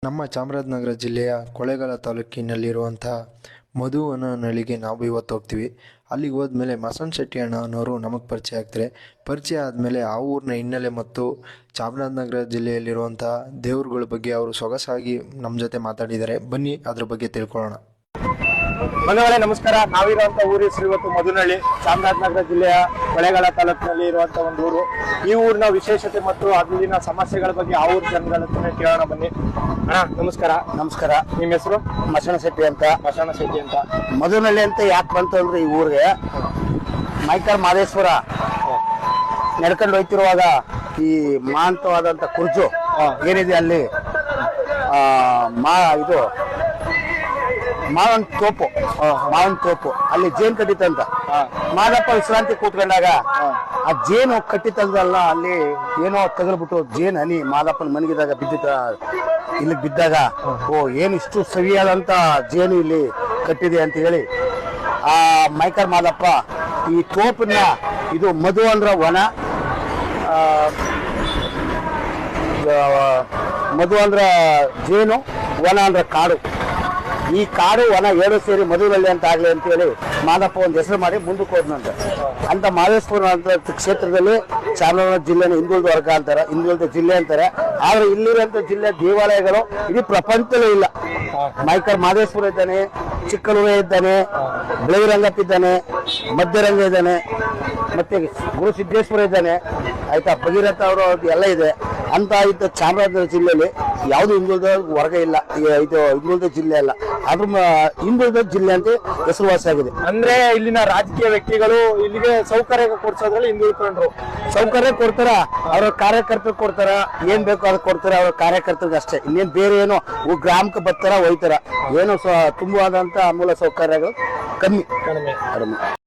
ನಮ್ಮ ಚಾಮರಾಜನಗರ ಜಿಲ್ಲೆಯ ಕೊಳ್ಳೇಗಾಲ ತಾಲೂಕಿನಲ್ಲಿರುವಂತಹ ಮಧುವನಹಳ್ಳಿಗೆ ನಾವು ಇವತ್ತು ಹೋಗ್ತೀವಿ. ಅಲ್ಲಿಗೆ ಹೋದ್ಮೇಲೆ ಮಸನ್ ಶೆಟ್ಟಿ ಅಣ್ಣ ಅನ್ನೋರು ನಮಗೆ ಪರಿಚಯ ಆಗ್ತಾರೆ. ಪರಿಚಯ ಆದಮೇಲೆ ಆ ಊರಿನ ಹಿನ್ನೆಲೆ ಮತ್ತು ಚಾಮರಾಜನಗರ ಜಿಲ್ಲೆಯಲ್ಲಿರುವಂಥ ದೇವ್ರುಗಳ ಬಗ್ಗೆ ಅವರು ಸೊಗಸಾಗಿ ನಮ್ಮ ಜೊತೆ ಮಾತಾಡಿದ್ದಾರೆ. ಬನ್ನಿ ಅದ್ರ ಬಗ್ಗೆ ತಿಳ್ಕೊಳ್ಳೋಣ. ಬಂಧುಗಳೇ ನಮಸ್ಕಾರ. ನಾವಿರುವಂತ ಊರು ಹೆಸರು ಇವತ್ತು ಮಧುನಹಳ್ಳಿ, ಚಾಮರಾಜನಗರ ಜಿಲ್ಲೆಯ ಕೊಳ್ಳೇಗಾಲ ತಾಲೂಕಿನಲ್ಲಿ ಇರುವಂತ ಒಂದು ಊರು. ಈ ಊರಿನ ವಿಶೇಷತೆ ಮತ್ತು ಅಲ್ಲಿನ ಸಮಸ್ಯೆಗಳ ಬಗ್ಗೆ ಆ ಊರು ಜನಗಳ ಹತ್ರ ಕೇಳೋಣ ಬನ್ನಿ. ಅಣ್ಣ ನಮಸ್ಕಾರ. ನಮಸ್ಕಾರ. ನಿಮ್ಮ ಹೆಸರು? ಮಸಣ ಶೆಟ್ಟಿ ಅಂತ. ಮಸಣ ಶೆಟ್ಟಿ ಅಂತ. ಮಧುನಹಳ್ಳಿ ಅಂತ ಯಾಕೆ ಬಂತು ಅಂದ್ರೆ ಈ ಊರಿಗೆ ಮೈಕರ್ ಮಾದೇಶ್ವರ ನಡ್ಕೊಂಡು ಹೋಗ್ತಿರುವಾಗ ಈ ಮಾಂತವಾದಂತ ಕುರ್ಜು ಏನಿದೆ ಅಲ್ಲಿ ಇದು ಮಾವನ್ ತೋಪು ಅಲ್ಲಿ ಜೇನು ಕಟ್ಟಿತಂತ. ಮಾದಪ್ಪ ವಿಶ್ರಾಂತಿ ಕೂತ್ಕೊಂಡಾಗ ಆ ಜೇನು ಕಟ್ಟಿತಂದಲ್ಲ, ಅಲ್ಲಿ ಏನೋ ತಗಲ್ಬಿಟ್ಟು ಜೇನು ಹನಿ ಮಾದಪ್ಪನ ಮನಗಿದಾಗ ಇಲ್ಲಿ ಬಿದ್ದಾಗ ಏನು ಇಷ್ಟು ಸವಿಯಾದಂತ ಜೇನು ಇಲ್ಲಿ ಕಟ್ಟಿದೆ ಅಂತ ಹೇಳಿ ಆ ಮೈಕರ್ ಮಾದಪ್ಪ ಈ ತೋಪನ್ನ ಇದು ಮಧು ಅಂದ್ರ ವನ, ಮಧು ಅಂದ್ರ ಜೇನು, ವನ ಅಂದ್ರ ಕಾಡು. ಈ ಕಾಡು ವನ ಎರಡು ಸೇರಿ ಮಧುನಹಳ್ಳಿ ಅಂತ ಆಗ್ಲಿ ಅಂತ ಹೇಳಿ ಮಾದಪ್ಪ ಒಂದು ಹೆಸರು ಮಾಡಿ ಮುಂದಕ್ಕೆ ಹೋದ್ನಂತ. ಅಂತ ಮಾದೇಶ್ವರ ಅಂತ ಕ್ಷೇತ್ರದಲ್ಲಿ ಚಾಮರಾಜನಗರ ಜಿಲ್ಲೆನ ಹಿಂದುಳಿದ ವರ್ಗ ಅಂತಾರೆ, ಹಿಂದುಳಿದ ಜಿಲ್ಲೆ ಅಂತಾರೆ. ಆದ್ರೆ ಇಲ್ಲಿರುವಂತ ಜಿಲ್ಲೆ ದೇವಾಲಯಗಳು ಇಡೀ ಪ್ರಪಂಚದಲ್ಲೇ ಇಲ್ಲ. ಮೈಕರ್ ಮಾದೇಶ್ವರ ಇದ್ದಾನೆ, ಚಿಕ್ಕಲೂರೇ ಇದ್ದಾನೆ, ಬೆಳಗಿರಂಗಪ್ಪ ಇದ್ದಾನೆ, ಮಧ್ಯರಂಗ ಇದ್ದಾನೆ, ಮತ್ತೆ ಗುರು ಸಿದ್ದೇಶ್ವರ ಇದ್ದಾನೆ, ಆಯ್ತಾ, ಭಗೀರಥ ಅವರು ಎಲ್ಲ ಇದೆ. ಅಂತ ಇದ್ದ ಚಾಮರಾಜನಗರ ಜಿಲ್ಲೆಯಲ್ಲಿ ಯಾವುದು ಹಿಂದುಳಿದ ವರ್ಗ ಇಲ್ಲ, ಇದು ಹಿಂದುಳಿದ ಜಿಲ್ಲೆ ಅಲ್ಲ, ಆದ್ರೂ ಹಿಂದುಳಿದ ಜಿಲ್ಲೆ ಅಂತ ಹೆಸರುವಾಸಿ ಆಗಿದೆ. ಅಂದ್ರೆ ಇಲ್ಲಿನ ರಾಜಕೀಯ ವ್ಯಕ್ತಿಗಳು ಇಲ್ಲಿಗೆ ಸೌಕರ್ಯ ಕೊಡ್ಸೋದ್ರಲ್ಲಿ ಹಿಂದುಳಿಕೊಂಡ್ರು. ಸೌಕರ್ಯ ಕೊಡ್ತಾರ, ಅವ್ರ ಕಾರ್ಯಕರ್ತರು ಕೊಡ್ತಾರ, ಏನ್ ಬೇಕೋ ಅದಕ್ಕೆ ಕೊಡ್ತಾರ ಅವ್ರ ಕಾರ್ಯಕರ್ತರಿಗೆ ಅಷ್ಟೇ. ಇನ್ನೇನ್ ಬೇರೆ ಏನೋ ಗ್ರಾಮಕ್ಕೆ ಬರ್ತಾರ ಹೋಯ್ತಾರ, ಏನೋ ತುಂಬವಾದಂತ ಮೂಲ ಸೌಕರ್ಯಗಳು ಕಮ್ಮಿ.